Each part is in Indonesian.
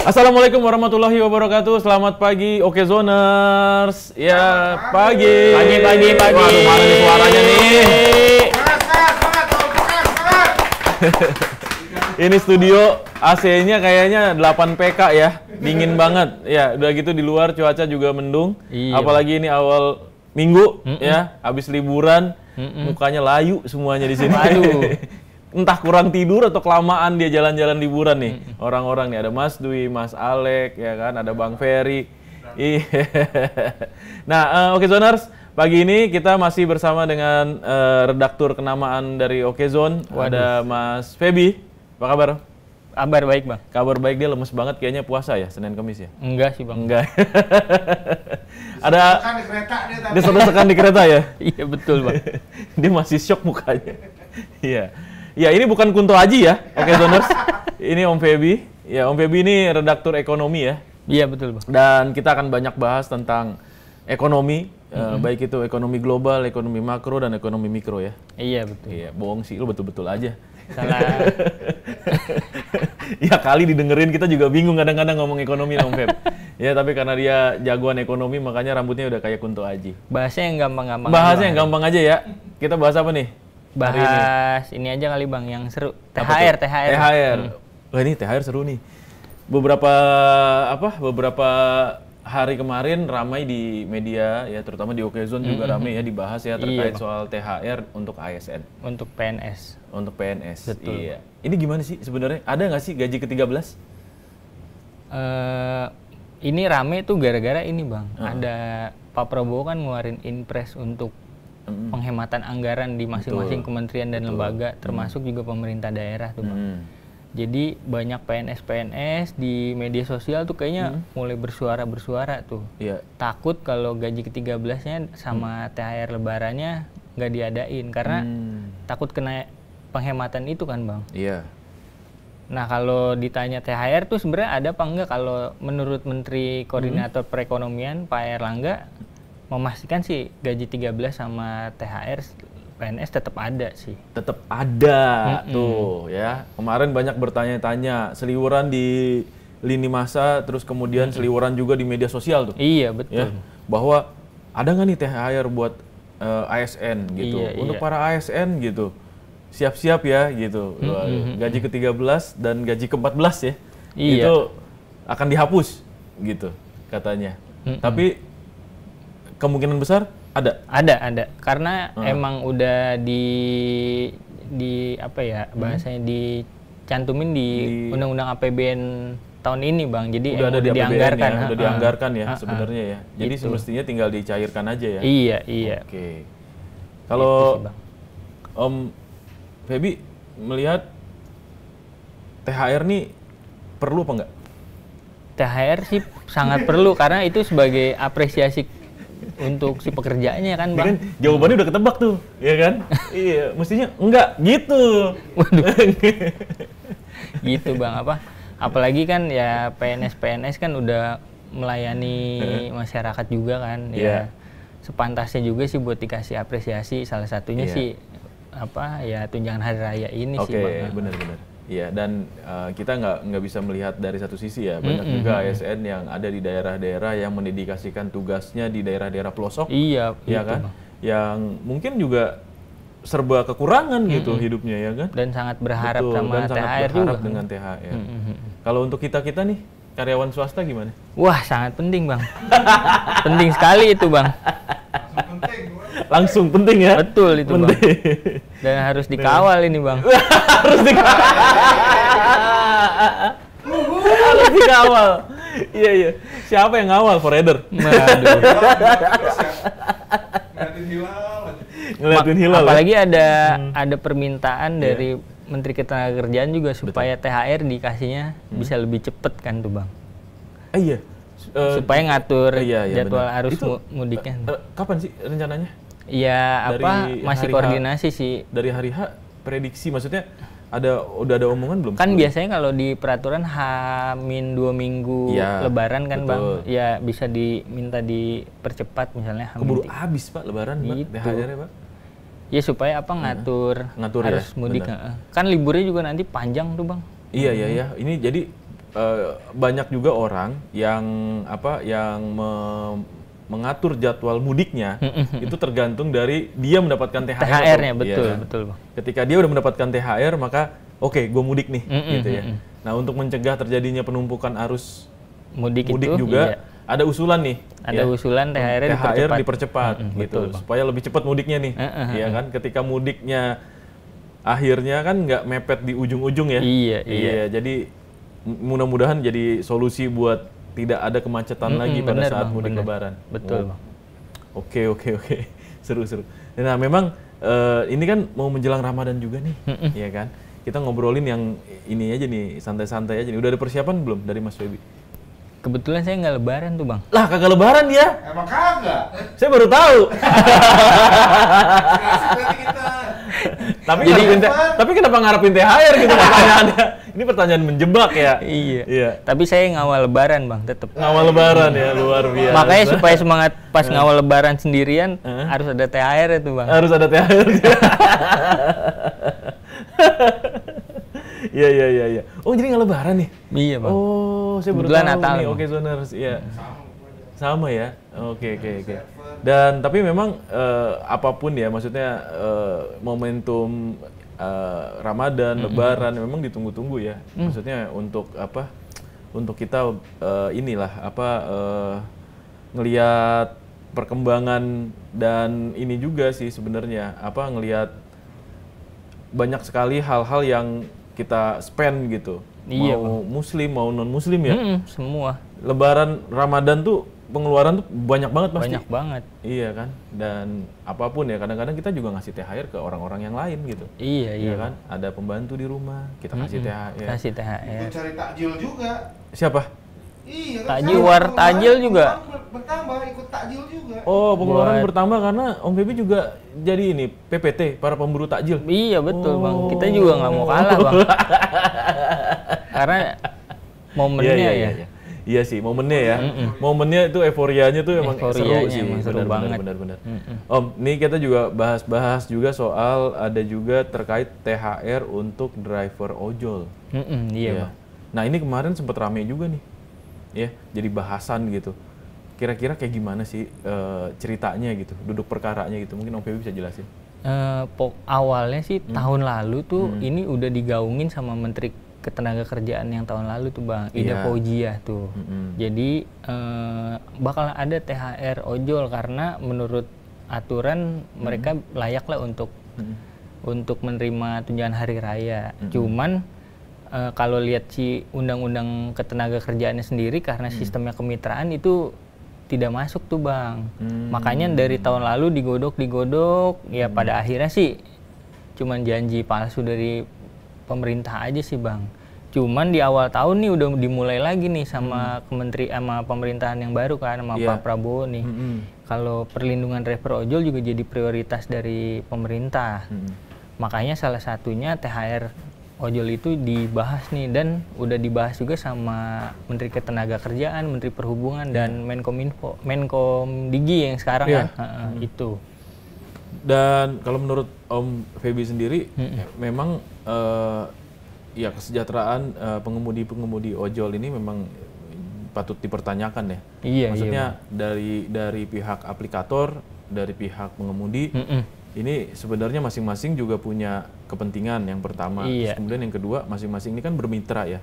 Assalamualaikum warahmatullahi wabarakatuh. Selamat pagi, Okezoners. Ya, pagi. Pagi. Waduh, mana nih suaranya nih? Ini studio AC-nya kayaknya 8 PK ya. Dingin banget. Ya, udah gitu di luar cuaca juga mendung. Iya. Apalagi ini awal minggu ya, habis liburan, mukanya layu semuanya di sini. Aduh. Entah kurang tidur atau kelamaan dia jalan-jalan liburan nih. Orang-orang nih ada Mas Dwi, Mas Alek, ya kan, ada Bang Ferry. Iya. Nah, Okezoners, pagi ini kita masih bersama dengan redaktur kenamaan dari Okezone. Ada Mas Feby. Apa kabar? Kabar baik, Bang. Kabar baik, dia lemes banget kayaknya puasa ya, Senin Kamis ya? Enggak sih, Bang. Enggak. Ada dia sedekan di kereta ya? Iya, betul, Bang. Dia masih shock mukanya. Iya. Ya, ini bukan Kunto Aji ya, Okezoners. Ini Om Feby. Ya, Om Feby ini redaktur ekonomi ya. Iya, betul, Bang. Dan kita akan banyak bahas tentang ekonomi, baik itu ekonomi global, ekonomi makro, dan ekonomi mikro ya. Iya, betul. Iya, bohong sih, lu betul-betul aja. Salah. Ya kali didengerin kita juga bingung kadang-kadang ngomong ekonomi Om Feb. Ya, tapi karena dia jagoan ekonomi makanya rambutnya udah kayak Kunto Aji. Bahasnya yang gampang-gampang. Bahasnya yang gampang aja ya. Kita bahas apa nih? Bahas ini aja kali, Bang, yang seru. THR. Wah, ini THR seru nih. Beberapa hari kemarin ramai di media ya, terutama di Okezone juga ramai ya dibahas ya terkait soal THR untuk ASN. Untuk PNS. Untuk PNS. Betul. Iya. Ini gimana sih sebenarnya? Ada nggak sih gaji ke-13? Ini rame tuh gara-gara ini, Bang. Ada Pak Prabowo kan ngeluarin inpres untuk penghematan anggaran di masing-masing kementerian dan lembaga, termasuk juga pemerintah daerah tuh, Bang. Jadi banyak PNS di media sosial tuh kayaknya mulai bersuara tuh. Iya. Takut kalau gaji ke-13-nya sama THR lebarannya nggak diadain karena takut kena penghematan itu kan, Bang. Iya. Nah, kalau ditanya THR tuh sebenarnya ada apa enggak, kalau menurut Menteri Koordinator Perekonomian Pak Erlangga memastikan sih gaji 13 sama THR PNS tetap ada sih. Tetap ada tuh ya. Kemarin banyak bertanya-tanya, seliweran di lini masa, terus kemudian seliweran juga di media sosial tuh. Iya, betul. Ya, bahwa ada nggak nih THR buat ASN gitu. Untuk para ASN gitu. Siap-siap ya gitu. Gaji ke-13 dan gaji ke-14 ya. Iya. Itu akan dihapus gitu katanya. Tapi kemungkinan besar ada. Karena emang udah di apa ya bahasanya, dicantumin di Undang-Undang APBN tahun ini, Bang. Jadi udah ada di dianggarkan ya, udah dianggarkan ya sebenarnya ya. Jadi semestinya tinggal dicairkan aja ya. Iya. Oke. Kalau Om Feby melihat THR nih perlu apa enggak? THR sih sangat perlu karena itu sebagai apresiasi untuk si pekerjaannya kan, Bang. Kan jawabannya udah ketebak tuh, ya kan? Iya, mestinya enggak gitu. Waduh. Gitu, Bang. Apalagi kan ya PNS kan udah melayani masyarakat juga kan. Ya sepantasnya juga sih buat dikasih apresiasi, salah satunya sih ya tunjangan hari raya ini sih, Bang. Oke, benar-benar. Iya, dan kita nggak bisa melihat dari satu sisi ya. Banyak juga ASN yang ada di daerah-daerah yang mendedikasikan tugasnya di daerah-daerah pelosok. Iya, ya kan? Bang. Yang mungkin juga serba kekurangan gitu hidupnya, ya kan? Dan sangat berharap dan sangat THR juga dengan THR. Kalau untuk kita nih, karyawan swasta gimana? Wah, sangat penting, Bang. Penting sekali itu, Bang. Langsung penting ya? Betul itu, Bang. Dan harus dikawal ini, Bang. Harus dikawal. Iya. Siapa yang ngawal? Forever. Waduh. Ngeliatin hilal. Apalagi ada permintaan dari Menteri Ketenagakerjaan juga supaya THR dikasihnya bisa lebih cepet kan tuh, Bang. Iya. Supaya ngatur jadwal benar. arus mudiknya. Kapan sih rencananya? Ya masih koordinasi sih. Dari hari H prediksi, maksudnya udah ada omongan belum? Kan biasanya kalau di peraturan H-2 minggu Lebaran kan, betul. Bang. Ya bisa diminta dipercepat misalnya. Keburu habis, Pak, Lebaran, Pak, THR-nya, Pak. Ya supaya ngatur arus mudik. Kan liburnya juga nanti panjang tuh, Bang. Iya. Ini jadi banyak juga orang yang mengatur jadwal mudiknya itu tergantung dari dia mendapatkan THR. THR-nya betul, betul Bang. Ketika dia udah mendapatkan THR maka oke, gue mudik nih gitu ya. Nah, untuk mencegah terjadinya penumpukan arus mudik juga ada usulan nih. Ada usulan THR dipercepat gitu betul, supaya lebih cepat mudiknya nih. Ya kan, ketika mudiknya akhirnya kan nggak mepet di ujung-ujung ya. Iya. Jadi mudah-mudahan jadi solusi buat tidak ada kemacetan lagi pada saat mudik Lebaran. Betul, Bang. Oke. Seru. Nah, memang ini kan mau menjelang Ramadan juga nih, ya kan? Kita ngobrolin yang ini aja nih, santai-santai aja nih. Udah ada persiapan belum dari Mas Feby? Kebetulan saya nggak Lebaran tuh, Bang. Lah, kagak Lebaran dia? Emang kagak? Saya baru tahu. Tapi kenapa ngarepin THR gitu pertanyaannya? Ini pertanyaan menjebak ya? Iya. Tapi saya ngawal Lebaran, Bang, tetap. Ngawal Lebaran ya, luar biasa. Makanya supaya semangat pas ngawal Lebaran sendirian harus ada THR itu, Bang. Harus ada THR. Iya. Oh, jadi nggak Lebaran nih? Iya, Bang. Oh, saya baru tahu Natal nih. Oke, Zoners. Iya. Sama ya? Oke. Dan tapi memang apapun ya, maksudnya momentum Ramadan, Lebaran memang ditunggu-tunggu ya. Maksudnya untuk apa? Untuk kita ngelihat perkembangan dan ini juga sih sebenarnya ngelihat banyak sekali hal-hal yang kita spend gitu. Iya, mau muslim mau non muslim ya. Semua. Lebaran, Ramadan tuh pengeluaran tuh banyak banget pasti. Banyak banget. Iya kan. Dan apapun ya, kadang-kadang kita juga ngasih THR ke orang-orang yang lain gitu. Iya. Kan. Ada pembantu di rumah, kita kasih THR. Kasih THR. Ikut cari takjil juga. Siapa? Iya. Takjil, takjil juga. Bertambah, ikut takjil juga. Oh, pengeluaran bertambah karena Om Feby juga jadi ini PPT, para pemburu takjil. Iya, betul, Bang. Kita juga nggak mau kalah, Bang. Karena momennya ya. Iya sih, momennya ya. Momennya itu euforianya tuh emang seru sih. Seru banget. Benar. Om, nih kita juga bahas juga soal ada juga terkait THR untuk driver ojol. Iya, Bang. Nah, ini kemarin sempat rame juga nih. Ya, jadi bahasan gitu. Kira-kira kayak gimana sih ceritanya gitu, duduk perkaranya gitu. Mungkin Om Feby bisa jelasin. Awalnya sih tahun lalu tuh ini udah digaungin sama Menteri Ketenagakerjaan yang tahun lalu tuh, Bang, Ida Fauziah tuh. Jadi bakal ada THR ojol karena menurut aturan mereka layak lah untuk menerima tunjangan hari raya. Cuman kalau lihat si undang-undang ketenagakerjaannya sendiri karena sistemnya kemitraan itu tidak masuk tuh, Bang. Makanya dari tahun lalu digodok ya pada akhirnya sih cuman janji palsu dari pemerintah aja sih, Bang. Cuman di awal tahun nih udah dimulai lagi nih sama pemerintahan yang baru kan sama Pak Prabowo nih. Kalau perlindungan driver ojol juga jadi prioritas dari pemerintah. Makanya salah satunya THR ojol itu dibahas nih dan udah dibahas juga sama Menteri Ketenagakerjaan, Menteri Perhubungan dan Menkomdigi yang sekarang kan itu. Dan kalau menurut Om Feby sendiri memang ya kesejahteraan pengemudi ojol ini memang patut dipertanyakan ya. Iya. Maksudnya dari pihak aplikator, dari pihak pengemudi ini sebenarnya masing-masing juga punya kepentingan yang pertama. Terus kemudian yang kedua, masing-masing ini kan bermitra ya.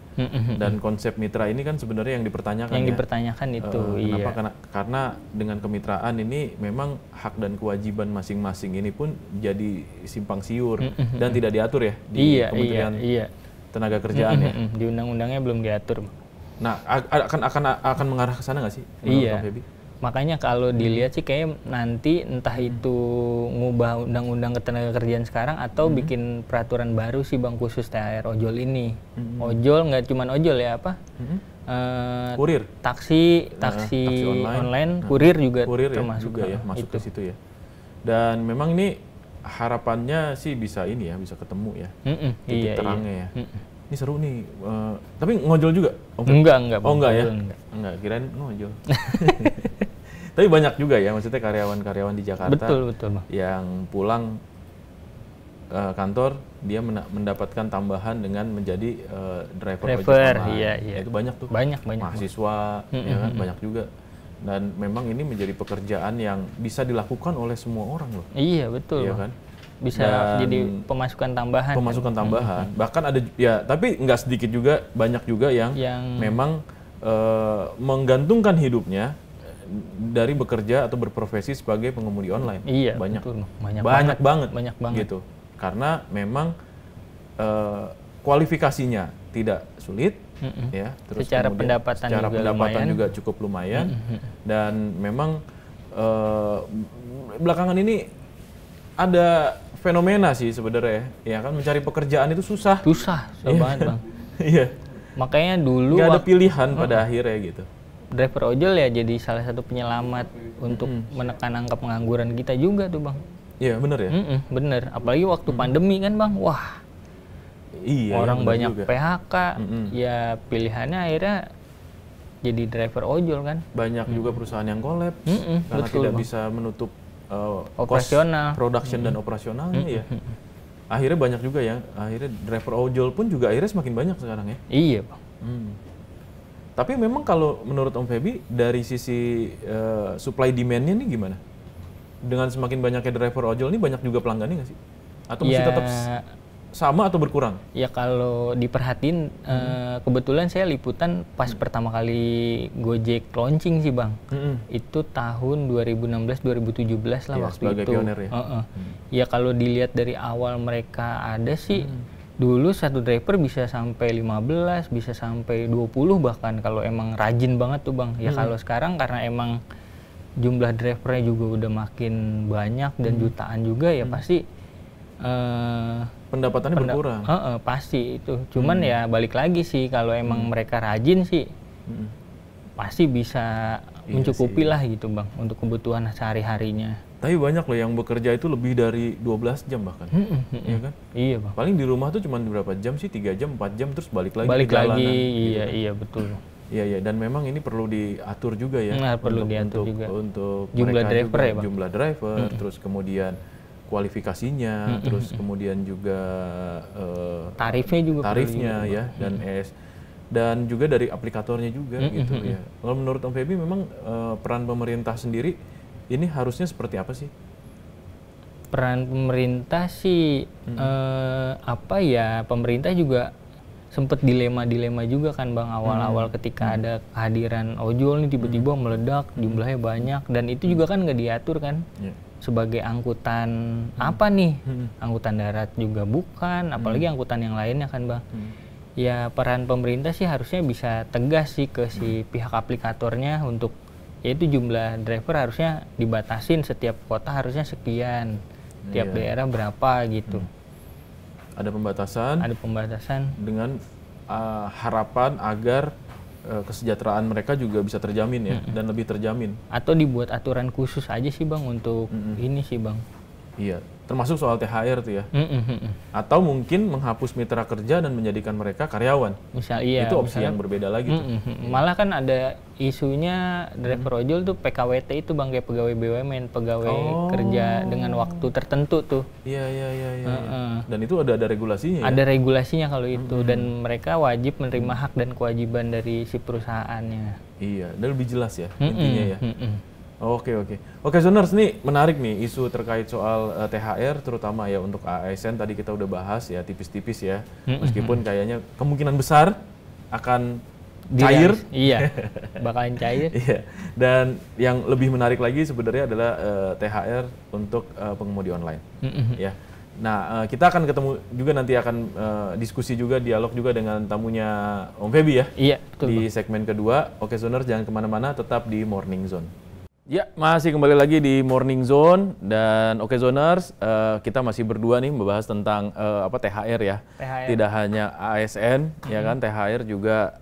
Dan konsep mitra ini kan sebenarnya yang dipertanyakan. Yang dipertanyakan itu. Kenapa? Karena dengan kemitraan ini memang hak dan kewajiban masing-masing ini pun jadi simpang siur dan tidak diatur ya di Kementerian Tenaga Kerjaan ya. Di undang-undangnya belum diatur. Nah, akan mengarah ke sana nggak sih? Iya. Makanya kalau dilihat sih kayak nanti entah itu ngubah undang-undang ketenagakerjaan sekarang atau bikin peraturan baru sih, Bang, khusus THR ojol ini. Ojol nggak cuman ojol ya kurir, taksi online, kurir juga termasuk juga ya, masuk ke situ ya. Dan memang ini harapannya sih bisa ketemu ya, titik terangnya ya. Ini seru nih, tapi ngojol juga? Enggak. Oh enggak ya? Enggak, kirain ngojol. Tapi banyak juga ya, maksudnya karyawan-karyawan di Jakarta betul, Bang. yang pulang kantor, dia mendapatkan tambahan dengan menjadi driver ojek Driver, online. iya. Nah, itu banyak tuh. Banyak. Mahasiswa, ya kan, banyak juga. Dan memang ini menjadi pekerjaan yang bisa dilakukan oleh semua orang loh. Iya, betul. Iya kan? Bisa jadi pemasukan tambahan. Pemasukan tambahan. Bahkan ada ya, tapi nggak sedikit juga, banyak juga yang memang menggantungkan hidupnya dari bekerja atau berprofesi sebagai pengemudi online. Iya, banyak. betul. Banyak banget. Banyak banget. Gitu. Karena memang kualifikasinya tidak sulit, ya. Terus secara kemudian pendapatan juga cukup lumayan, dan memang belakangan ini ada fenomena sih sebenarnya, ya kan, mencari pekerjaan itu susah. Susah banget, Bang. Iya. Makanya dulu nggak ada pilihan pada akhirnya gitu. Driver ojol ya jadi salah satu penyelamat untuk menekan angka pengangguran kita juga tuh, Bang. Iya, bener ya? Bener, apalagi waktu pandemi kan, Bang. Wah, iya, orang banyak juga. PHK, ya pilihannya akhirnya jadi driver ojol kan. Banyak juga perusahaan yang kolaps karena betul, tidak Bang. bisa menutup Operasional. cost production dan operasionalnya ya. Akhirnya banyak juga ya, akhirnya driver ojol pun juga akhirnya semakin banyak sekarang ya. Iya, Bang. Tapi memang kalau menurut Om Feby dari sisi supply demand-nya nih gimana? Dengan semakin banyaknya driver ojol ini banyak juga pelanggannya nggak sih? Atau masih tetap sama atau berkurang? Ya kalau diperhatiin, kebetulan saya liputan pas pertama kali Gojek launching sih, Bang. Itu tahun 2016-2017 lah, ya, waktu sebagai itu. pioner ya. Ya kalau dilihat dari awal mereka ada sih, dulu satu driver bisa sampai 15, bisa sampai 20 bahkan kalau emang rajin banget tuh, Bang. Ya kalau sekarang karena emang jumlah drivernya juga udah makin banyak dan jutaan juga, ya pasti pendapatannya berkurang. Pasti itu. Cuman ya balik lagi sih, kalau emang mereka rajin sih pasti bisa mencukupi lah gitu, Bang, untuk kebutuhan sehari-harinya. Tapi banyak loh yang bekerja itu lebih dari 12 jam bahkan. Iya kan? Iya, Bang. Paling di rumah tuh cuma berapa jam sih? 3 jam, 4 jam terus balik lagi Balik ke jalanan. lagi, gitu. iya betul. Iya, dan memang ini perlu diatur juga ya. Perlu diatur juga. Untuk jumlah mereka driver juga, ya, Bang. jumlah driver, terus kemudian kualifikasinya, terus kemudian juga tarifnya ya, dan juga dari aplikatornya juga gitu ya. Kalau menurut Om Feby memang peran pemerintah sendiri ini harusnya seperti apa sih? Peran pemerintah sih apa ya? Pemerintah juga sempet dilema juga kan, Bang, awal-awal ketika ada kehadiran ojol nih tiba-tiba meledak, jumlahnya banyak, dan itu juga kan nggak diatur kan. Sebagai angkutan apa nih? Angkutan darat juga bukan, apalagi angkutan yang lainnya kan, Bang. Ya peran pemerintah sih harusnya bisa tegas sih ke si pihak aplikatornya untuk, yaitu jumlah driver harusnya dibatasin, setiap kota harusnya sekian, tiap daerah berapa gitu. Ada pembatasan dengan harapan agar kesejahteraan mereka juga bisa terjamin ya, dan lebih terjamin. Atau dibuat aturan khusus aja sih, Bang, untuk ini sih, Bang. Iya, termasuk soal THR tuh ya. Atau mungkin menghapus mitra kerja dan menjadikan mereka karyawan. Itu opsi yang berbeda lagi tuh. Malah kan ada isunya driver ojol tuh PKWT itu, Bang, kayak pegawai BUMN, pegawai kerja dengan waktu tertentu tuh. Iya. Dan itu ada regulasinya ya? Ada regulasinya kalau itu, dan mereka wajib menerima hak dan kewajiban dari si perusahaannya. Iya, dan lebih jelas ya intinya ya. Oke, Zoners, nih menarik nih isu terkait soal THR, terutama ya untuk ASN. Tadi kita udah bahas ya tipis-tipis ya, meskipun kayaknya kemungkinan besar akan cair. Iya, bakalan cair. Iya. Dan yang lebih menarik lagi sebenarnya adalah THR untuk pengemudi online. Ya. Nah, kita akan ketemu juga, nanti akan diskusi juga, dialog juga dengan tamunya Om Feby ya. Iya, betul, di segmen kedua. Oke, Zoners, jangan kemana-mana, tetap di Morning Zone. Ya, masih kembali lagi di Morning Zone, dan Oke Zoners, kita masih berdua nih membahas tentang THR ya. THR. Tidak hanya ASN ya kan, THR juga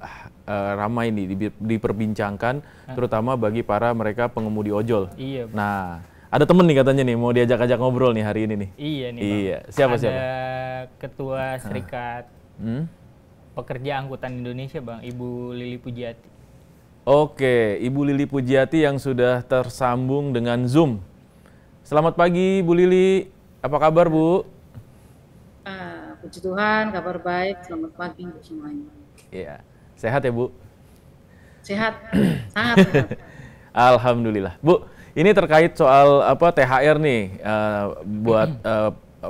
ramai nih diperbincangkan, terutama bagi para mereka pengemudi ojol. Iya. Nah, ada temen nih katanya nih mau diajak-ajak ngobrol nih hari ini nih. Iya nih, Bang. Iya. Siapa? Ada Ketua Serikat Pekerja Angkutan Indonesia, Bang, Ibu Lili Pujiati. Oke, Ibu Lili Pujiati yang sudah tersambung dengan Zoom. Selamat pagi, Bu Lili. Apa kabar, Bu? Puji Tuhan, kabar baik. Selamat pagi untuk semuanya. Iya. Sehat ya, Bu? Sehat, sangat sehat. Alhamdulillah. Bu, ini terkait soal THR nih buat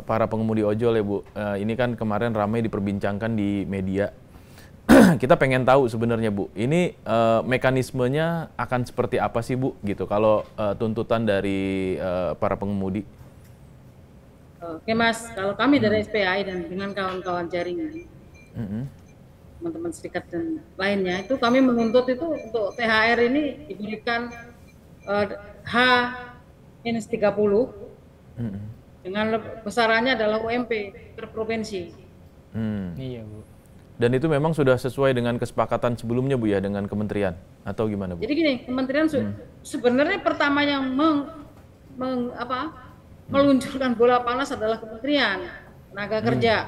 para pengemudi ojol ya, Bu. Ini kan kemarin ramai diperbincangkan di media. Kita pengen tahu sebenarnya, Bu, ini mekanismenya akan seperti apa sih, Bu, gitu, kalau tuntutan dari para pengemudi? Oke Mas, kalau kami dari SPAI dan dengan kawan-kawan jaringan, teman-teman serikat dan lainnya, itu kami menuntut itu untuk THR ini diberikan H-30 dengan besarannya adalah UMP per provinsi. Iya, Bu. Dan itu memang sudah sesuai dengan kesepakatan sebelumnya, Bu, ya, dengan kementerian atau gimana, Bu? Jadi gini, kementerian sebenarnya pertama yang meluncurkan bola panas adalah Kementerian Tenaga Kerja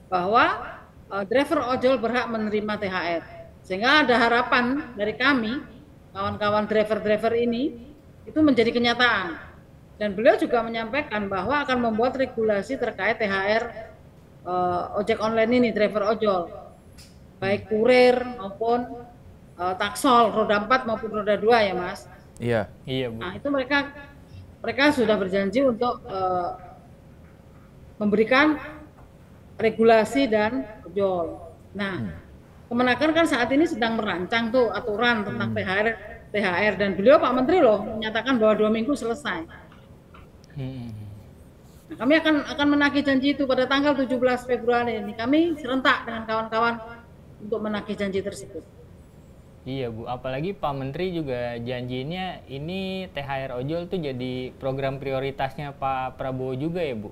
bahwa driver ojol berhak menerima THR, sehingga ada harapan dari kami kawan-kawan driver-driver ini itu menjadi kenyataan. Dan beliau juga menyampaikan bahwa akan membuat regulasi terkait THR ojek online ini, driver ojol, baik kurir maupun taksol roda 4 maupun roda 2 ya Mas. Iya. Iya, Bu. Nah itu mereka sudah berjanji untuk memberikan regulasi dan ojol. Nah, Kemenaker kan saat ini sedang merancang tuh aturan tentang THR dan beliau Pak Menteri loh menyatakan bahwa 2 minggu selesai. Nah, kami akan menagih janji itu pada tanggal 17 Februari ini. Kami serentak dengan kawan-kawan untuk menagih janji tersebut. Iya, Bu, apalagi Pak Menteri juga janjinya ini THR ojol tuh jadi program prioritasnya Pak Prabowo juga ya, Bu?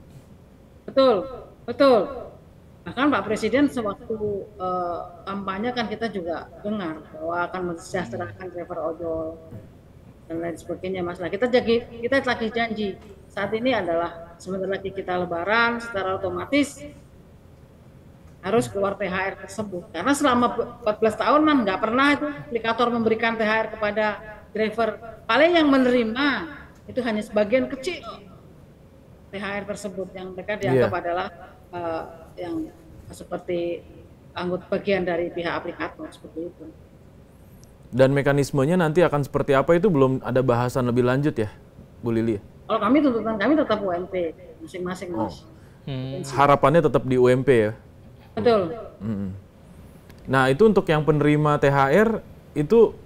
Betul, betul. Bahkan Pak Presiden sewaktu kampanye kan kita juga dengar bahwa akan mensejahterakan driver ojol dan lain sebagainya, Mas. Nah, kita lagi janji. Saat ini adalah sebentar lagi kita Lebaran, secara otomatis harus keluar THR tersebut. Karena selama 14 tahun kan nggak pernah itu aplikator memberikan THR kepada driver. Paling yang menerima itu hanya sebagian kecil THR tersebut yang mereka dianggap adalah yang seperti anggota bagian dari pihak aplikator seperti itu. Dan mekanismenya nanti akan seperti apa itu belum ada bahasan lebih lanjut ya, Bu Lili? Kalau kami tuntutan kami tetap UMP masing-masing, Mas. Harapannya tetap di UMP ya? Betul. Nah itu untuk yang penerima THR itu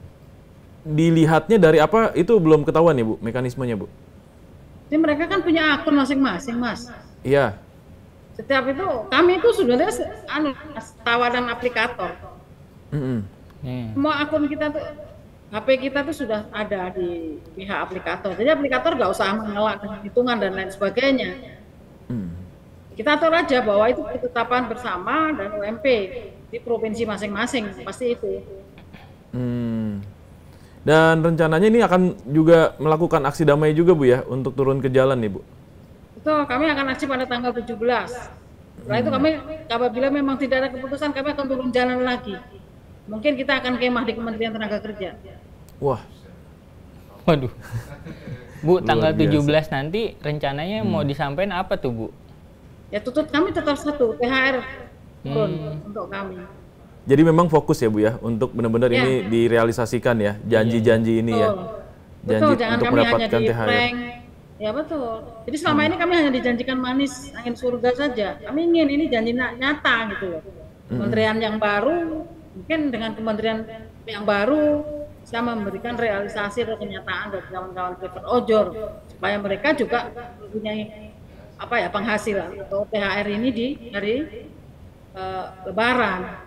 dilihatnya dari apa? Itu belum ketahuan ya, Bu, mekanismenya, Bu? Jadi mereka kan punya akun masing-masing, Mas. Iya. Setiap itu kami itu sebenarnya tawaran aplikator. Semua akun kita tuh, HP kita tuh sudah ada di pihak aplikator. Jadi aplikator nggak usah mengelak dengan hitungan dan lain sebagainya. Kita atur aja bahwa itu ketetapan bersama dan UMP di provinsi masing-masing, pasti itu. Dan rencananya ini akan juga melakukan aksi damai juga, Bu, ya, untuk turun ke jalan nih, Bu? Itu kami akan aksi pada tanggal 17. Setelah itu kami, apabila memang tidak ada keputusan, kami akan turun jalan lagi. Mungkin kita akan kemah di Kementerian Tenaga Kerja. Wah. Waduh. Bu, tanggal 17 nanti rencananya mau disampaikan apa tuh, Bu? Ya tuntut kami tetap satu, THR turun untuk kami. Jadi memang fokus ya, Bu, ya, untuk benar-benar ini direalisasikan ya, janji-janji ini ya. Janji jangan untuk kami mendapatkan hanya THR. Ya betul. Jadi selama ini kami hanya dijanjikan manis, angin surga saja. Kami ingin ini janji nyata gitu loh. Kementerian yang baru, mungkin dengan kementerian yang baru bisa memberikan realisasi atau kenyataan dari kawan-kawan driver ojol supaya mereka juga mempunyai penghasilan atau THR ini di hari Lebaran.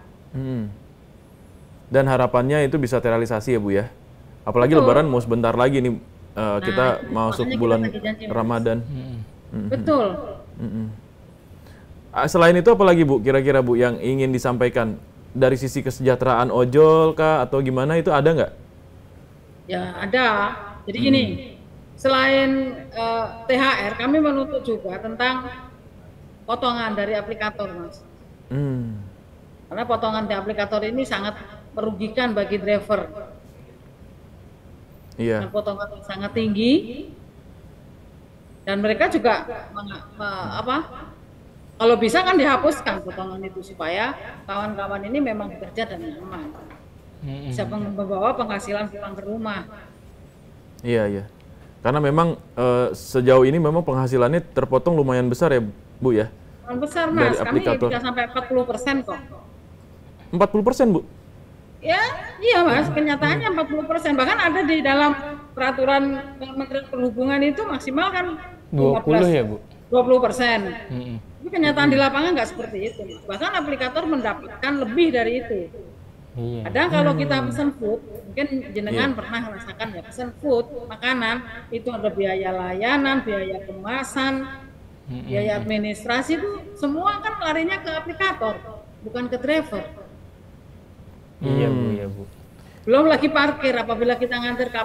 Dan harapannya itu bisa terrealisasi ya, Bu, ya. Apalagi Lebaran mau sebentar lagi nih, kita masuk bulan Ramadan. Betul. Selain itu apa lagi, Bu, kira-kira, Bu, yang ingin disampaikan dari sisi kesejahteraan ojol kah atau gimana, itu ada nggak? Ya ada. Jadi gini, selain THR, kami menuntut juga tentang potongan dari aplikator, Mas. Karena potongan di aplikator ini sangat merugikan bagi driver. Iya. Dengan potongan yang sangat tinggi, dan mereka juga Kalau bisa kan dihapuskan potongan itu supaya kawan-kawan ini memang bekerja dan nyaman. Bisa membawa penghasilan pulang ke rumah. Iya, iya. Karena memang sejauh ini memang penghasilannya terpotong lumayan besar ya, Bu ya? Lumayan besar, Mas. Dari Kami aplikator. bisa sampai 40% kok. 40%, Bu? Ya, iya Mas, kenyataannya 40%. Bahkan ada di dalam peraturan Kementerian Perhubungan itu maksimal kan 20 ya, Bu? 20%. Tapi kenyataan di lapangan nggak seperti itu. Bahkan aplikator mendapatkan lebih dari itu. Iya. Kadang kalau kita pesan food, mungkin jenengan pernah merasakan ya, pesan food, makanan, itu ada biaya layanan, biaya kemasan, biaya administrasi itu semua kan larinya ke aplikator, bukan ke driver. Iya, Bu, iya, Bu. Belum lagi parkir, apabila kita nganter ke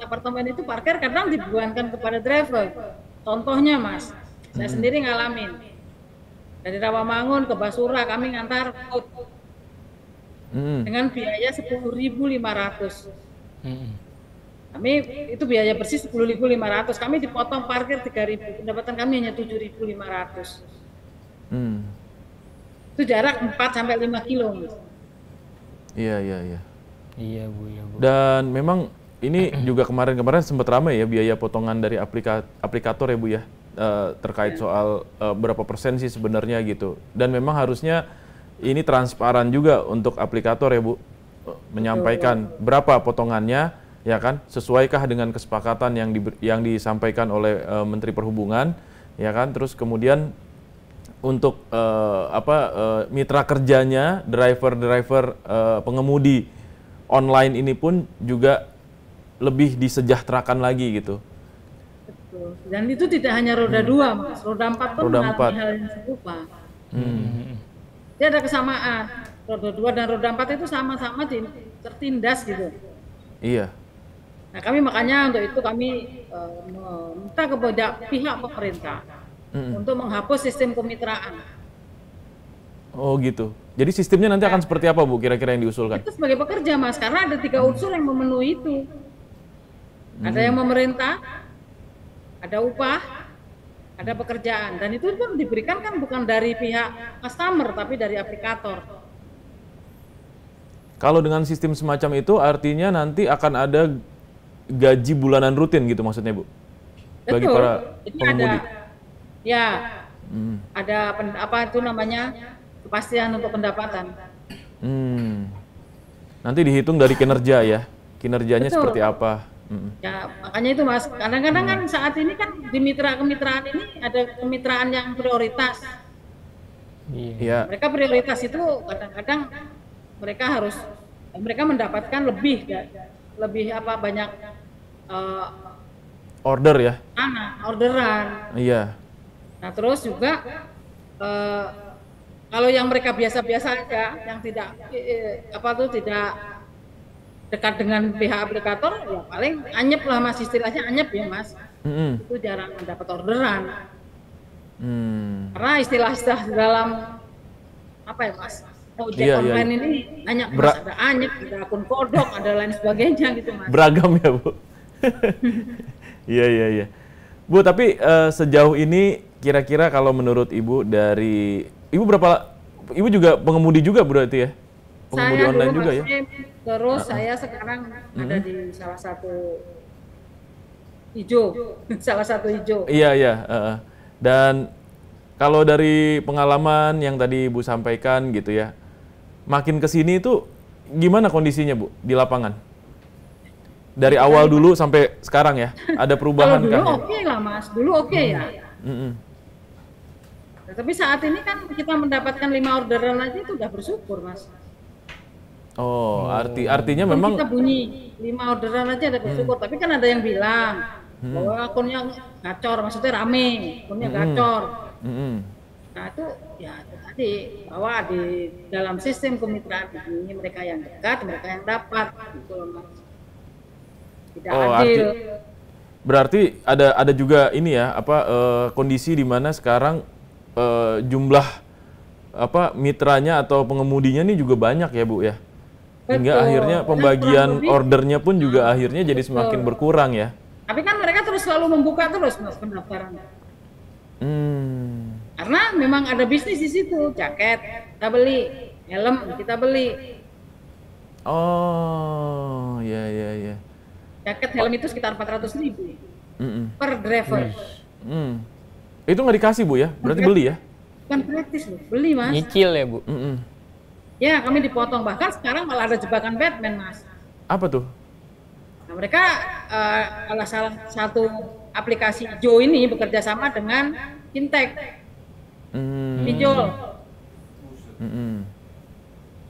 apartemen itu parkir kadang dibebankan kepada driver. Contohnya Mas, saya sendiri ngalamin. Dari Rawamangun ke Basura kami ngantar food dengan biaya 10.500. Kami itu biaya bersih 10.500. Kami dipotong parkir 3.000. Pendapatan kami hanya 7.500. Itu jarak 4 sampai 5 kilo. Mas. Iya, iya, iya. Iya, Bu, iya, Bu. Dan memang ini juga kemarin-kemarin sempat ramai ya biaya potongan dari aplikator ya, Bu ya. Terkait soal berapa persen sih sebenarnya gitu. Dan memang harusnya ini transparan juga untuk aplikator ya, Bu. Menyampaikan berapa potongannya, ya kan? Sesuaikah dengan kesepakatan yang disampaikan oleh Menteri Perhubungan, ya kan? Terus kemudian untuk mitra kerjanya, driver-driver pengemudi online ini pun juga lebih disejahterakan lagi gitu. Betul. Dan itu tidak hanya roda 2, Mas. Roda 4 pun mengalami hal yang serupa. Dia ada kesamaan. Roda 2 dan roda 4 itu sama-sama tertindas gitu. Iya. Nah, kami makanya untuk itu kami meminta kepada pihak pemerintah untuk menghapus sistem kemitraan. Oh gitu. Jadi sistemnya nanti akan seperti apa, Bu, kira-kira yang diusulkan? Itu sebagai pekerja, Mas, karena ada 3 unsur yang memenuhi itu. Ada yang memerintah, ada upah, ada pekerjaan. Dan itu pun diberikan kan bukan dari pihak customer, tapi dari aplikator. Kalau dengan sistem semacam itu artinya nanti akan ada gaji bulanan rutin gitu maksudnya, Bu? Bagi Betul. para Jadi pengemudi. ada apa itu namanya, kepastian untuk pendapatan. Nanti dihitung dari kinerja ya, kinerjanya Betul. seperti apa. Ya, makanya itu Mas, kadang-kadang kan saat ini kan di kemitraan ini ada kemitraan yang prioritas. Iya. Mereka prioritas itu kadang-kadang mereka mendapatkan lebih banyak Order ya. orderan. Iya. Nah, terus juga kalau yang mereka biasa-biasa aja, yang tidak tidak dekat dengan pihak aplikator, ya paling anyep lah Mas, istilahnya anyep ya Mas. Itu jarang mendapat orderan. Karena istilah-istilah dalam apa ya Mas, ojek online ini banyak Mas, ada anyep, ada akun kodok, ada lain sebagainya gitu Mas. Beragam ya, Bu. Iya, iya, iya. Bu, tapi sejauh ini kira-kira kalau menurut Ibu Ibu juga pengemudi juga berarti ya? Pengemudi Saya online dulu juga ya? Terus saya sekarang ada di salah satu hijau. Iya, iya. Dan kalau dari pengalaman yang tadi Ibu sampaikan gitu ya, makin ke sini itu gimana kondisinya, Bu, di lapangan? Dari awal dulu sampai sekarang ya, ada perubahan Kalau dulu kan? Ya? oke lah Mas, dulu oke ya. Nah, tapi saat ini kan kita mendapatkan 5 orderan aja itu udah bersyukur Mas. Oh, artinya Akun memang kita bunyi 5 orderan aja udah bersyukur, tapi kan ada yang bilang bahwa akunnya gacor, maksudnya rame, akunnya gacor. Nah itu ya itu tadi bahwa di dalam sistem kemitraan ini mereka yang dekat, mereka yang dapat, gitu loh Mas. Tidak adil. Berarti ada juga ini ya kondisi di mana sekarang jumlah mitranya atau pengemudinya ini juga banyak ya, Bu ya. Hingga akhirnya pembagian ordernya pun juga akhirnya jadi semakin berkurang ya. Tapi kan mereka terus selalu membuka terus Mas pendaftaran. Karena memang ada bisnis di situ, jaket kita beli, helm kita beli. Oh, ya ya ya. Jaket helm itu sekitar 400.000 per driver. Itu nggak dikasih Bu ya? Berarti beli ya? Kan gratis loh, beli Mas. Nyicil ya Bu? Ya kami dipotong, bahkan sekarang malah ada jebakan Batman Mas. Apa tuh? Nah, mereka salah satu aplikasi hijau ini bekerja sama dengan fintech, pinjol.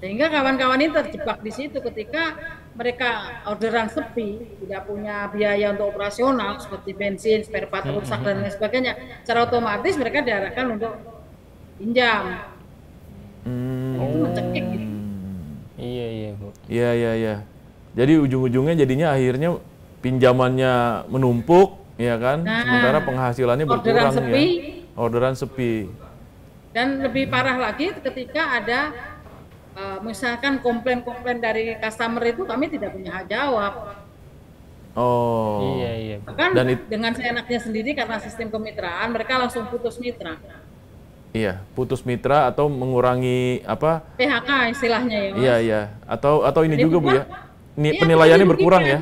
Sehingga kawan-kawan ini terjebak di situ ketika mereka orderan sepi, tidak punya biaya untuk operasional seperti bensin, spare part rusak dan lain sebagainya. Secara otomatis mereka diarahkan untuk pinjam. Itu mencekik gitu. Iya Bu. Iya. Jadi ujung-ujungnya jadinya akhirnya pinjamannya menumpuk, ya kan? Sementara penghasilannya berkurang ya. Orderan sepi. Dan lebih parah lagi ketika ada misalkan komplain-komplain dari customer itu kami tidak punya hak jawab. Oh. Iya. Bahkan dengan seenaknya sendiri karena sistem kemitraan mereka langsung putus mitra. Iya, putus mitra atau mengurangi apa? PHK istilahnya ya Mas. Iya. Atau ini Jadi juga Bu ya. iya, Penilaiannya kita berkurang ya.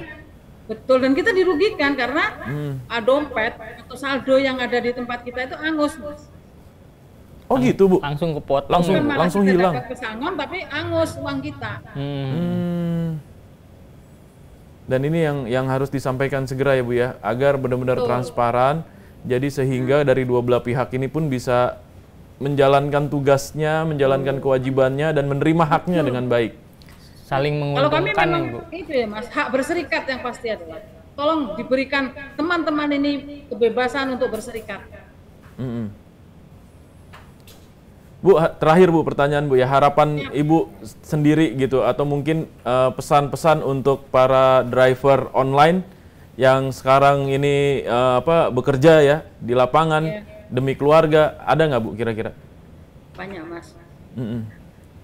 Betul, dan kita dirugikan karena dompet atau saldo yang ada di tempat kita itu angus Mas. Oh gitu Bu. Langsung kepotong. Langsung kita hilang. dapat pesangon tapi angus uang kita. Dan ini yang harus disampaikan segera ya Bu ya, agar benar-benar transparan. Jadi sehingga dari dua belah pihak ini pun bisa menjalankan tugasnya, menjalankan kewajibannya dan menerima haknya dengan baik. Saling Kalau kami menguntungkan memang ya Bu. itu ya Mas, hak berserikat yang pasti adalah tolong diberikan teman-teman ini kebebasan untuk berserikat. Bu, terakhir Bu, pertanyaan Bu ya, harapan Ibu sendiri gitu, atau mungkin pesan-pesan untuk para driver online yang sekarang ini bekerja ya di lapangan demi keluarga, ada nggak Bu kira-kira? Banyak Mas.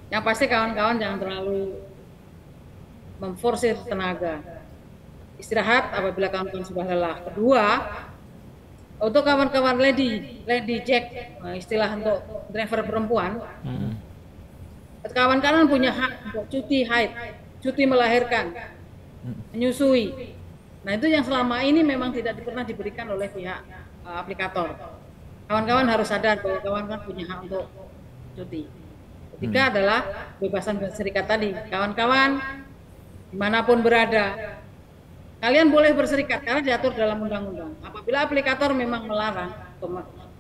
Yang pasti kawan-kawan jangan terlalu memforsir tenaga. Istirahat apabila kawan-kawan sudah lelah. Kedua, untuk kawan-kawan lady jack, istilah untuk driver perempuan, kawan-kawan punya hak untuk cuti haid, cuti melahirkan, menyusui. Nah itu yang selama ini memang tidak pernah diberikan oleh pihak aplikator. Kawan-kawan harus sadar bahwa kawan-kawan punya hak untuk cuti. Ketiga adalah kebebasan berserikat tadi. Kawan-kawan dimanapun berada, kalian boleh berserikat karena diatur dalam undang-undang. Apabila aplikator memang melarang,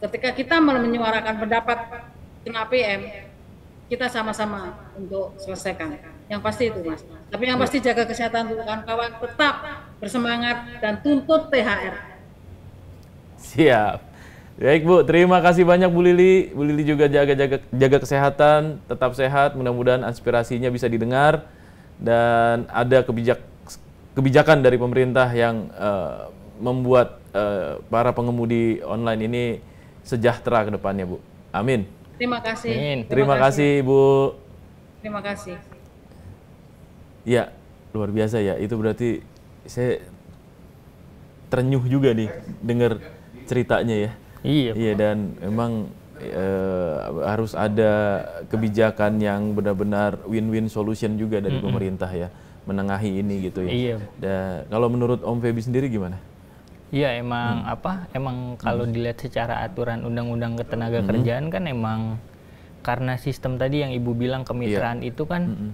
ketika kita menyuarakan pendapat kena PM, kita sama-sama untuk selesaikan. Yang pasti itu Mas. Tapi yang pasti jaga kesehatan untuk kawan-kawan, tetap bersemangat dan tuntut THR. Siap. Baik Bu, terima kasih banyak Bu Lili. Bu Lili juga jaga kesehatan, tetap sehat. Mudah-mudahan aspirasinya bisa didengar dan ada kebijakan dari pemerintah yang membuat para pengemudi online ini sejahtera ke depannya Bu. Amin. Terima kasih. Amin. Terima kasih Bu. Terima kasih. Ya, luar biasa ya. Itu berarti saya terenyuh juga nih dengar ceritanya ya. Iya, dan memang harus ada kebijakan yang benar-benar win-win solution juga dari pemerintah ya, menengahi ini gitu ya. Iya. Dan kalau menurut Om Feby sendiri gimana? Iya emang emang kalau dilihat secara aturan undang-undang ketenaga kerjaan kan emang karena sistem tadi yang Ibu bilang kemitraan itu kan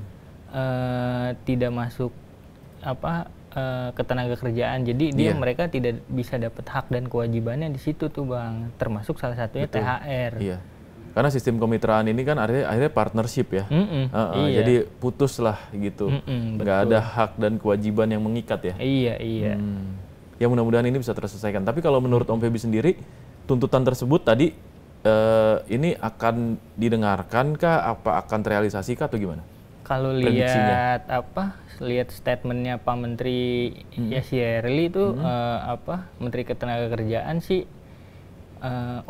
tidak masuk ketenaga kerjaan, jadi mereka tidak bisa dapat hak dan kewajibannya di situ tuh Bang, termasuk salah satunya THR. Iya. Karena sistem kemitraan ini kan akhirnya partnership ya. Iya. Jadi putus lah gitu. Nggak ada hak dan kewajiban yang mengikat ya. Iya. Ya mudah-mudahan ini bisa terselesaikan. Tapi kalau menurut Om Feby sendiri, tuntutan tersebut tadi ini akan didengarkan kah? Apa akan terrealisasi kah atau gimana? Kalau lihat statementnya Pak Menteri Yasirli itu Menteri Ketenagakerjaan sih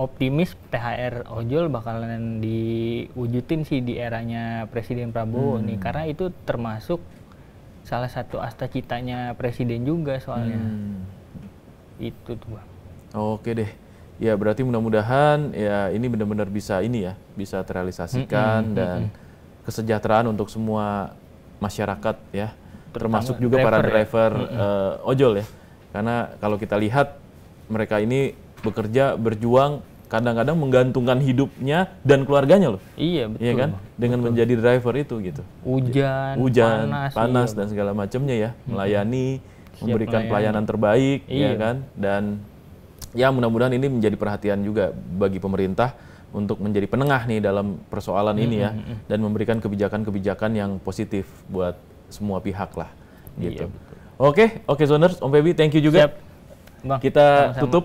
optimis THR ojol bakalan diwujudin sih di eranya Presiden Prabowo nih, karena itu termasuk salah satu astacitanya Presiden juga soalnya. Itu tuh Bang. Oke deh. ya berarti mudah-mudahan ya ini benar-benar bisa bisa terrealisasikan dan kesejahteraan untuk semua masyarakat ya, termasuk juga para driver ojol ya. Karena kalau kita lihat mereka ini bekerja, berjuang, kadang-kadang menggantungkan hidupnya dan keluarganya loh. Iya, betul. Iya kan? Dengan menjadi driver itu gitu. Hujan, panas dan segala macamnya ya, melayani, memberikan pelayanan terbaik ya kan? Dan ya mudah-mudahan ini menjadi perhatian juga bagi pemerintah untuk menjadi penengah nih dalam persoalan ini ya, dan memberikan kebijakan-kebijakan yang positif buat semua pihak lah gitu. Oke, Zoners, Om Feby, thank you juga. Siap. Bang, kita sama-sama. tutup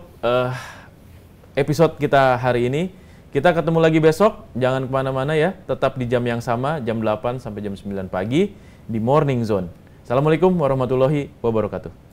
episode kita hari ini. Kita ketemu lagi besok, jangan kemana-mana ya, tetap di jam yang sama, jam 8 sampai jam 9 pagi di Morning Zone. Assalamualaikum warahmatullahi wabarakatuh.